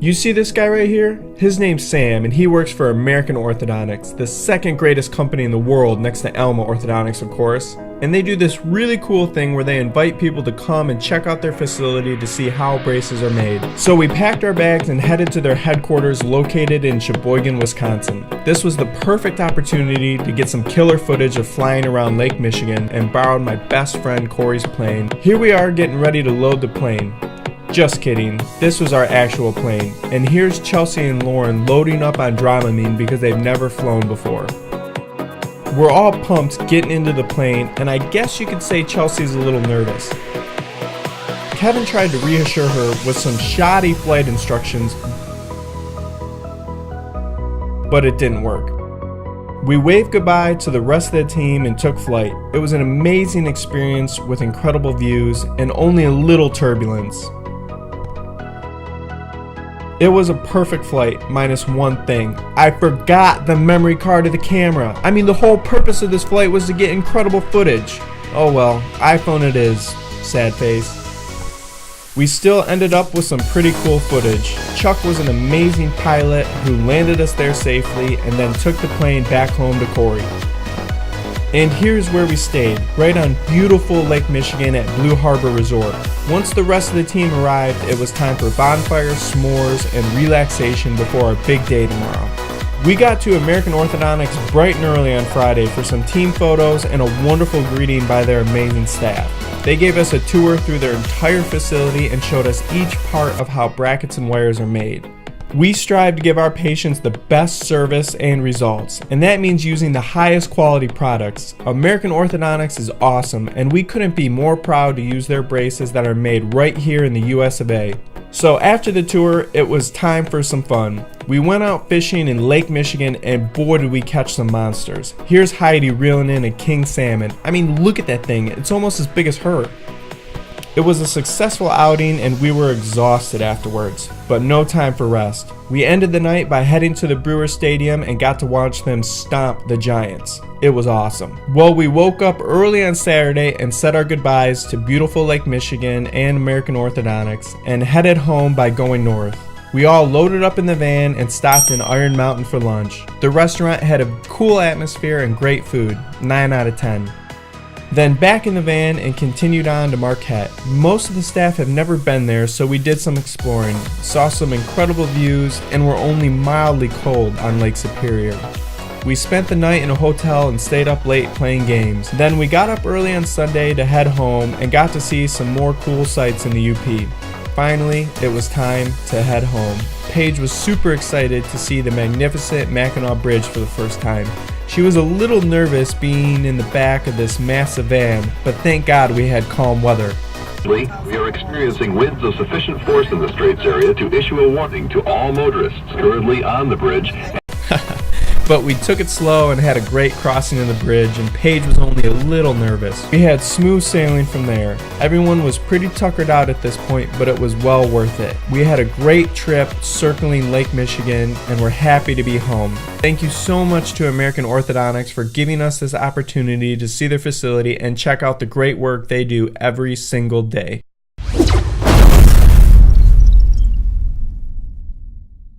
You see this guy right here? His name's Sam, and he works for American Orthodontics, the second greatest company in the world next to Alma Orthodontics, of course. And they do this really cool thing where they invite people to come and check out their facility to see how braces are made. So we packed our bags and headed to their headquarters located in Sheboygan, Wisconsin. This was the perfect opportunity to get some killer footage of flying around Lake Michigan and borrowed my best friend Corey's plane. Here we are getting ready to load the plane. Just kidding, this was our actual plane. And here's Chelsea and Lauren loading up on Dramamine because they've never flown before. We're all pumped getting into the plane, and I guess you could say Chelsea's a little nervous. Kevin tried to reassure her with some shoddy flight instructions, but it didn't work. We waved goodbye to the rest of the team and took flight. It was an amazing experience with incredible views and only a little turbulence. It was a perfect flight, minus one thing. I forgot the memory card of the camera. I mean, the whole purpose of this flight was to get incredible footage. Oh well, iPhone it is. Sad face. We still ended up with some pretty cool footage. Chuck was an amazing pilot who landed us there safely and then took the plane back home to Corey. And here's where we stayed, right on beautiful Lake Michigan at Blue Harbor Resort. Once the rest of the team arrived, it was time for bonfires, s'mores, and relaxation before our big day tomorrow. We got to American Orthodontics bright and early on Friday for some team photos and a wonderful greeting by their amazing staff. They gave us a tour through their entire facility and showed us each part of how brackets and wires are made. We strive to give our patients the best service and results, and that means using the highest quality products. American Orthodontics is awesome, and we couldn't be more proud to use their braces that are made right here in the US of A. So after the tour, it was time for some fun. We went out fishing in Lake Michigan, and boy did we catch some monsters. Here's Heidi reeling in a king salmon. I mean, look at that thing, it's almost as big as her. It was a successful outing and we were exhausted afterwards, but no time for rest. We ended the night by heading to the Brewers Stadium and got to watch them stomp the Giants. It was awesome. Well, we woke up early on Saturday and said our goodbyes to beautiful Lake Michigan and American Orthodontics and headed home by going north. We all loaded up in the van and stopped in Iron Mountain for lunch. The restaurant had a cool atmosphere and great food, 9 out of 10. Then back in the van and continued on to Marquette. Most of the staff have never been there, so we did some exploring, saw some incredible views, and were only mildly cold on Lake Superior. We spent the night in a hotel and stayed up late playing games. Then we got up early on Sunday to head home and got to see some more cool sights in the UP. Finally, it was time to head home. Paige was super excited to see the magnificent Mackinac Bridge for the first time. She was a little nervous being in the back of this massive van, but thank God we had calm weather. We are experiencing winds of sufficient force in the Straits area to issue a warning to all motorists currently on the bridge. But we took it slow and had a great crossing of the bridge, and Paige was only a little nervous. We had smooth sailing from there. Everyone was pretty tuckered out at this point, but it was well worth it. We had a great trip circling Lake Michigan, and we're happy to be home. Thank you so much to American Orthodontics for giving us this opportunity to see their facility and check out the great work they do every single day.